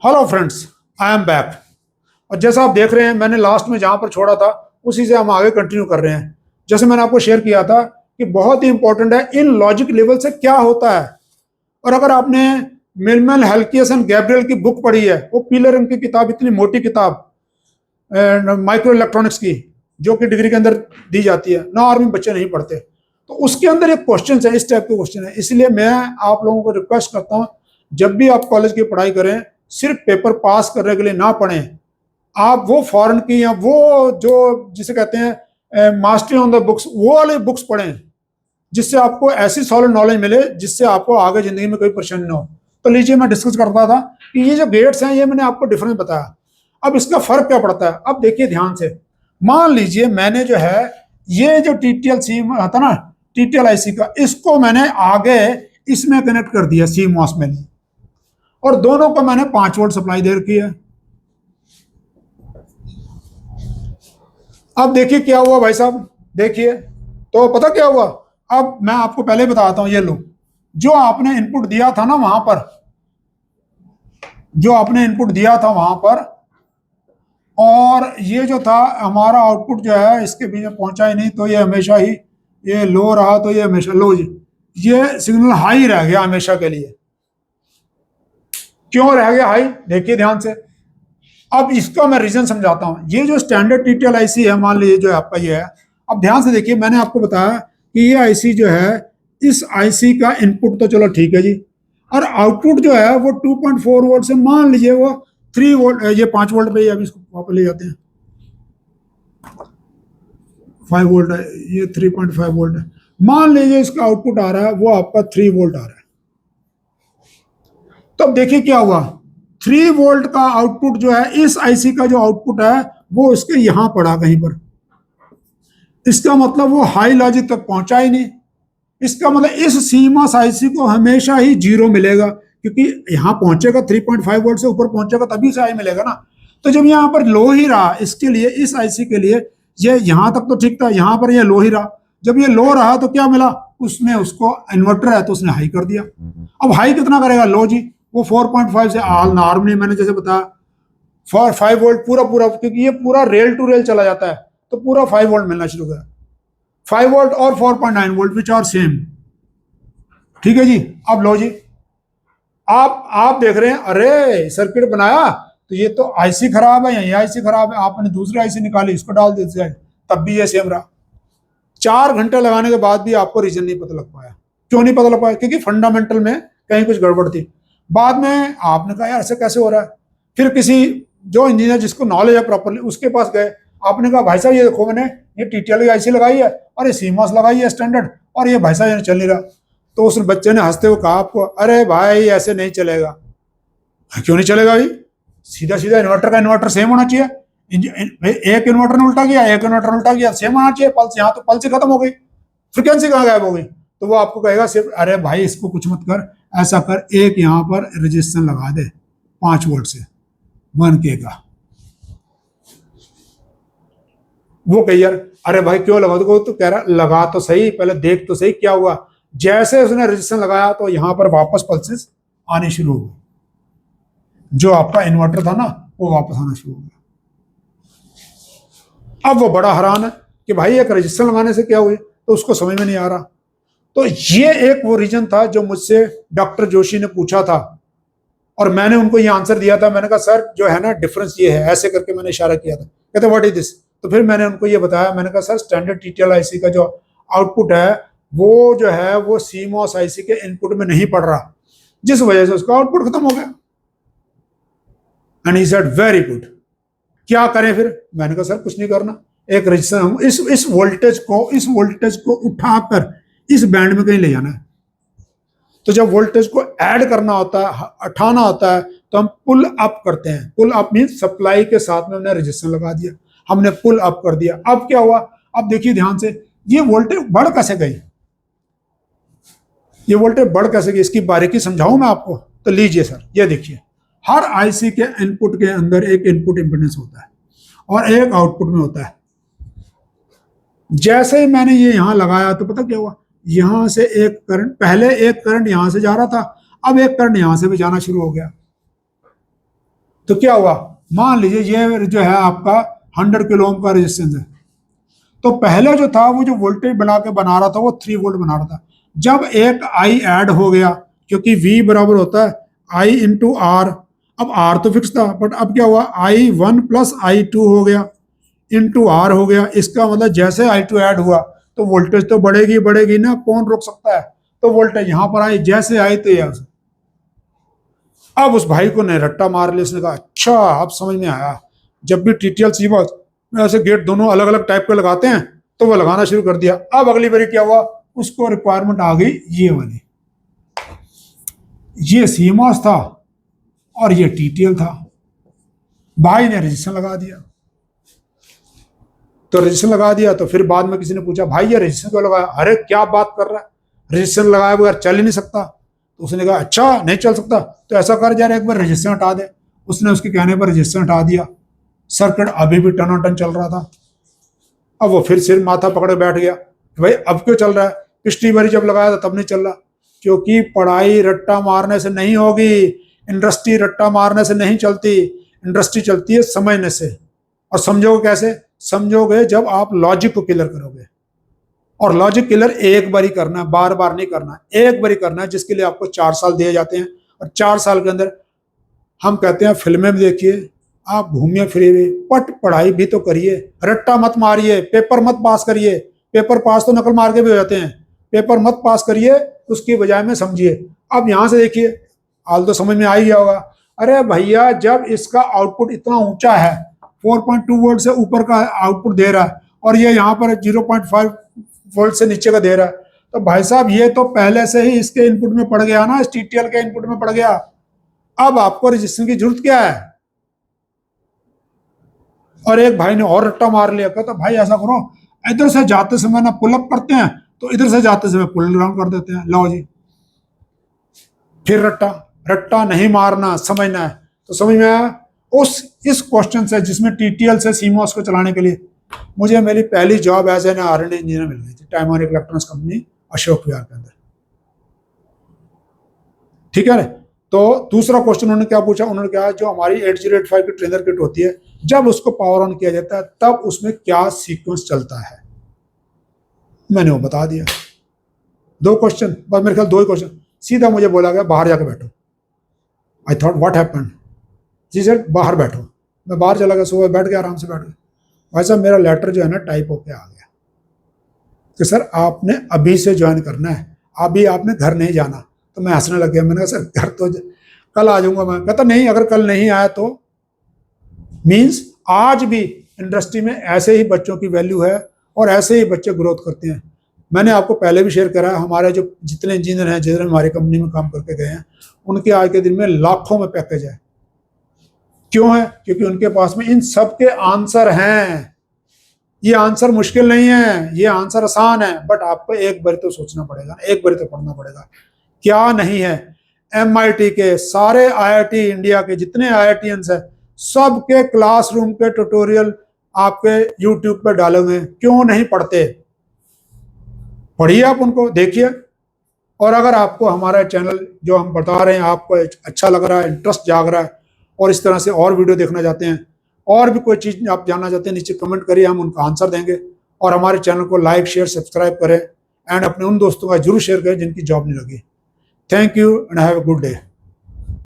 Hello friends, I am back. और जैसा आप देख रहे हैं, मैंने लास्ट में जहां पर छोड़ा था उसी से हम आगे कंटिन्यू कर रहे हैं। जैसे मैंने आपको शेयर किया था कि बहुत ही इंपॉर्टेंट है इन लॉजिक लेवल से क्या होता है। और अगर आपने मिलमन हेल्कियस एंड गैब्रियल की बुक पढ़ी है, वो पीले रंग की किताब, इतनी मोटी किताब माइक्रो इलेक्ट्रॉनिक्स की, जो कि डिग्री के अंदर दी जाती है ना, आर्मी बच्चे नहीं पढ़ते, तो उसके अंदर एक क्वेश्चन है, इस टाइप के क्वेश्चन है। इसलिए मैं आप लोगों को रिक्वेस्ट करता हूं, जब भी आप कॉलेज की पढ़ाई करें, सिर्फ पेपर पास करने के लिए ना पढ़ें। आप वो फॉरेन की या वो जो जिसे कहते हैं मास्टरी ऑन द बुक्स, वो वाले बुक्स पढ़ें, जिससे आपको ऐसी सॉलिड नॉलेज मिले जिससे आपको आगे जिंदगी में कोई परेशानी ना हो। तो लीजिए, मैं डिस्कस करता था कि ये जो गेट्स हैं, ये मैंने आपको डिफरेंस बताया। अब इसका फर्क क्या पड़ता है, अब देखिए ध्यान से। मान लीजिए मैंने जो है ये जो टीटीएल सी आता ना, टीटीएल आईसी का, इसको मैंने आगे इसमें कनेक्ट कर दिया सी मॉस में, और दोनों को मैंने 5 वोल्ट सप्लाई दे रखी है। अब देखिए क्या हुआ भाई साहब, देखिए तो पता क्या हुआ। अब मैं आपको पहले बताता हूं, ये लो, जो आपने इनपुट दिया था ना वहां पर, जो आपने इनपुट दिया था वहां पर, और ये जो था हमारा आउटपुट जो है, इसके बीच में पहुंचा ही नहीं, तो ये हमेशा ही ये लो रहा, तो ये हमेशा लो जी, ये सिग्नल हाई रह गया हमेशा के लिए। क्यों रह गया हाई, देखिए ध्यान से। अब इसका मैं रीजन समझाता हूं। ये जो स्टैंडर्ड टीटीएल आईसी है, मान लीजिए जो आपका ये है, अब ध्यान से देखिए, मैंने आपको बताया कि ये आईसी जो है, इस आईसी का इनपुट तो चलो ठीक है जी, और आउटपुट जो है वो 2.4 वोल्ट से, मान लीजिए वो 3 वोल्ट, ये 5 वोल्ट पे, अभी इसको वापस ले जाते हैं, 5 वोल्ट है, ये 3.5 वोल्ट है। मान लीजिए इसका आउटपुट आ रहा है वो आपका 3 वोल्ट आ रहा है। तो अब देखिए क्या हुआ, 3 वोल्ट का आउटपुट जो है, इस आईसी का जो आउटपुट है वो इसके यहां पड़ा कहीं पर। इसका मतलब वो हाई लॉजिक तक पहुंचा ही नहीं। इसका मतलब इस सीमास आईसी को हमेशा ही 0 मिलेगा, क्योंकि यहां पहुंचेगा 3.5 वोल्ट से ऊपर पहुंचेगा तभी से हाई मिलेगा ना। तो जब यहां पर लो ही रहा, इसके लिए, इस आईसी के लिए, ये यहां तक तो ठीक था, यहां पर ये लो ही रहा। जब ये लो रहा तो क्या मिला, उसने, उसको इन्वर्टर है तो उसने हाई कर दिया। अब हाई कितना करेगा, लो जी, वो 4.5 से नॉर्मली मैंने जैसे बताया 5 वोल्ट पूरा पूरा, क्योंकि ये पूरा रेल टू रेल चला जाता है, तो पूरा 5 वोल्ट मिलना शुरू हुआ। 5 वोल्ट और 4.9 वोल्ट विच आर सेम, ठीक है जी। अब लो जी, आप देख रहे हैं, अरे सर्किट बनाया तो ये तो आईसी खराब है, ये आईसी खराब है, आपने दूसरी आईसी निकाली, इसको डाल देते, तब भी ये सेम रहा। 4 घंटे लगाने के बाद भी आपको रीजन नहीं पता लग पाया। क्यों नहीं पता लग पाया, क्योंकि फंडामेंटल में कहीं कुछ गड़बड़ थी। बाद में आपने कहा यार ऐसे कैसे हो रहा है, फिर किसी जो इंजीनियर जिसको नॉलेज है प्रॉपरली, उसके पास गए। आपने कहा भाई साहब ये देखो, मैंने ये टीटीएल की आईसी लगाई है और ये सीमॉस लगाई है स्टैंडर्ड, और ये भाई साहब ये चल नहीं रहा। तो उस बच्चे ने हंसते हुए कहा आपको, अरे भाई ऐसे नहीं चलेगा। क्यों नहीं चलेगा भाई, सीधा सीधा इन्वर्टर का इन्वर्टर सेम होना चाहिए। एक इन्वर्टर ने उल्टा किया, एक इन्वर्टर ने उल्टा किया, सेम होना चाहिए पल्स। यहाँ तो पल्स ही खत्म हो गई, फ्रिक्वेंसी कहाँ गायब हो गई। तो वो आपको कहेगा सिर्फ, अरे भाई इसको कुछ मत कर, ऐसा कर, एक यहाँ पर रजिस्टर लगा दे 5 वोल्ट से 1K का। वो कही यार, अरे भाई क्यों लगा दो, तो कह रहा लगा तो सही, पहले देख तो सही क्या हुआ। जैसे उसने रजिस्टर लगाया तो यहां पर वापस पल्सेस आने शुरू हो गए, जो आपका इन्वर्टर था ना वो वापस आना शुरू हो गया। अब वो बड़ा हैरान है कि भाई एक रजिस्टर लगाने से क्या हुई, तो उसको समझ में नहीं आ रहा। तो ये एक वो रीजन था जो मुझसे डॉक्टर जोशी ने पूछा था, और मैंने उनको ये आंसर दिया था। मैंने कहा सर जो है ना डिफरेंस ये है, ऐसे करके मैंने इशारा किया था। कहते व्हाट इज दिस। तो फिर मैंने उनको ये बताया, मैंने कहा सर स्टैंडर्ड टीटीएल आईसी का जो आउटपुट है वो जो है वो सीमॉस आईसी के इनपुट में नहीं पड़ रहा, जिस वजह से उसका आउटपुट खत्म हो गया। And he said very good, क्या करें फिर। मैंने कहा सर कुछ नहीं करना, एक रजिस्टर हम इस वोल्टेज को उठाकर इस बैंड में कहीं ले जाना है। तो जब वोल्टेज को ऐड करना होता है, हटाना होता है, तो हम पुल अप करते हैं। पुल अप मीन सप्लाई के साथ में हमने रजिस्टर लगा दिया, हमने पुल अप कर दिया। अब क्या हुआ, अब देखिए ध्यान से, ये वोल्टेज बढ़ कैसे गई, ये वोल्टेज बढ़ कैसे गई, इसकी बारीकी समझाऊं मैं आपको। तो लीजिए सर, ये देखिए, हर आईसी के इनपुट के अंदर एक इनपुट इंपेडेंस होता है और एक आउटपुट में होता है। जैसे ही मैंने ये यहां लगाया तो पता क्या हुआ, यहां से एक करंट, पहले एक करंट यहां से जा रहा था, अब एक करंट यहां से भी जाना शुरू हो गया। तो क्या हुआ, मान लीजिए ये जो है आपका 100 किलो ओम का रेजिस्टेंस है, तो पहले जो था वो जो वोल्टेज बना के बना रहा था वो 3 वोल्ट बना रहा था। जब एक आई ऐड हो गया, क्योंकि V बराबर होता है I इंटू आर, अब आर तो फिक्स था, बट अब क्या हुआ, I1 प्लस I2 हो गया, इंटू आर हो गया। इसका मतलब जैसे I2 ऐड हुआ तो वोल्टेज तो बढ़ेगी बढ़ेगी ना, कौन रोक सकता है। तो वोल्टेज यहां पर आई, जैसे आई तो यहां से। अब उस भाई को ने रट्टा मार लिया, उसने कहा अच्छा अब समझ में आया, जब भी टीटीएल सीबॉक्स ऐसे गेट दोनों अलग अलग टाइप के लगाते हैं तो वो लगाना शुरू कर दिया। अब अगली बारी क्या हुआ, उसको रिक्वायरमेंट आ गई ये वाली, ये सीमॉस था और ये टीटीएल था। भाई ने रजिस्टर लगा दिया, तो रजिस्टर लगा दिया तो फिर बाद में किसी ने पूछा भाई ये रजिस्टर क्यों लगाया, अरे क्या बात कर रहा है, रजिस्टर लगाए बगैर चल ही नहीं सकता। तो उसने कहा अच्छा नहीं चल सकता, तो ऐसा कर यार एक बार रजिस्टर हटा दे। उसने उसके कहने पर रजिस्टर हटा दिया, सर्किट अभी भी टनाटन चल रहा था। अब वो फिर सिर माथा पकड़े बैठ गया, भाई अब क्यों चल रहा है, पिछली बारी जब लगाया था तब नहीं चल रहा। क्योंकि पढ़ाई रट्टा मारने से नहीं होगी, इंडस्ट्री रट्टा मारने से नहीं चलती, इंडस्ट्री चलती है समझने से। और समझोगे कैसे, समझोगे जब आप लॉजिक को क्लियर करोगे। और लॉजिक क्लियर एक बार ही करना है, बार बार नहीं करना, एक बार ही करना है, जिसके लिए आपको 4 साल दिए जाते हैं। और 4 साल के अंदर हम कहते हैं फिल्में भी देखिए, आप घूमिए फिरिए, पट पढ़ाई भी तो करिए, रट्टा मत मारिए, पेपर मत पास करिए। पेपर पास तो नकल मार के भी हो जाते हैं, पेपर मत पास करिए, उसकी बजाय में समझिए। अब यहां से देखिए, हाल तो समझ में आ ही गया होगा। अरे भैया जब इसका आउटपुट इतना ऊंचा है, 4.2 वोल्ट से ऊपर का आउटपुट दे रहा है, और ये यहाँ पर 0.5 वोल्ट से नीचे का दे रहा है, तो भाई साहब ये तो पहले से ही इसके इनपुट में पड़ गया ना, इस टीटीएल के इनपुट में पड़ गया। अब आपको रजिस्टर की जरूरत क्या है। और एक भाई ने और रट्टा मार लिया, कहता भाई ऐसा करो, इधर से जाते समय ना पुल अप करते हैं, तो इधर से जाते समय पुल डाउन कर देते हैं, लो जी। फिर रट्टा रट्टा नहीं मारना, समझना है। तो समझ में आया। उस इस क्वेश्चन से, जिसमें टीटीएल से सीमॉस को चलाने के लिए मुझे मेरी पहली job as an R&D engineer मिल गई थी, टाइम और इलेक्ट्रॉनिक्स कंपनी अशोक विहार के अंदर। ठीक है। तो दूसरा क्वेश्चन उन्होंने क्या पूछा, उन्होंने कहा जो हमारी 8085 की ट्रेनर किट होती है, जब उसको पावर ऑन किया जाता है तब उसमें क्या सीक्वेंस चलता है। मैंने वो बता दिया। 2 क्वेश्चन, बस मेरे ख्याल 2 ही क्वेश्चन। सीधा मुझे बोला गया बाहर जाके बैठो। आई थॉट व्हाट हैपेंड, जी सर बाहर बैठो। मैं बाहर चला गया, सुबह बैठ गया, आराम से बैठ गया। भाई साहब मेरा लेटर जो है ना टाइप होके आ गया कि सर आपने अभी से ज्वाइन करना है, अभी आपने घर नहीं जाना। तो मैं हंसने लग गया, मैंने कहा सर घर तो कल आ जाऊंगा मैं। कहता नहीं, अगर कल नहीं आया तो मीन्स आज भी इंडस्ट्री में ऐसे ही बच्चों की वैल्यू है और ऐसे ही बच्चे ग्रोथ करते हैं। मैंने आपको पहले भी शेयर करा है, हमारे जो जितने इंजीनियर हैं, जितने हमारी कंपनी में काम करके गए हैं, उनके आज के दिन में लाखों में पैकेज है। क्यों है, क्योंकि उनके पास में इन सब के आंसर हैं। ये आंसर मुश्किल नहीं है, ये आंसर आसान है, बट आपको एक बार तो सोचना पड़ेगा, एक बार तो पढ़ना पड़ेगा। क्या नहीं है, MIT के सारे IIT इंडिया के जितने IITians हैं, सबके क्लासरूम के ट्यूटोरियल आपके YouTube पे डाले हुए हैं। क्यों नहीं पढ़ते, पढ़िए, आप उनको देखिए। और अगर आपको हमारा चैनल जो हम बता रहे हैं आपको अच्छा लग रहा है, इंटरेस्ट जाग रहा है, और इस तरह से और वीडियो देखना चाहते हैं, और भी कोई चीज़ आप जानना चाहते हैं, नीचे कमेंट करिए, हम उनका आंसर देंगे। और हमारे चैनल को लाइक शेयर सब्सक्राइब करें, एंड अपने उन दोस्तों का जरूर शेयर करें जिनकी जॉब नहीं लगी। Thank you and have a good day.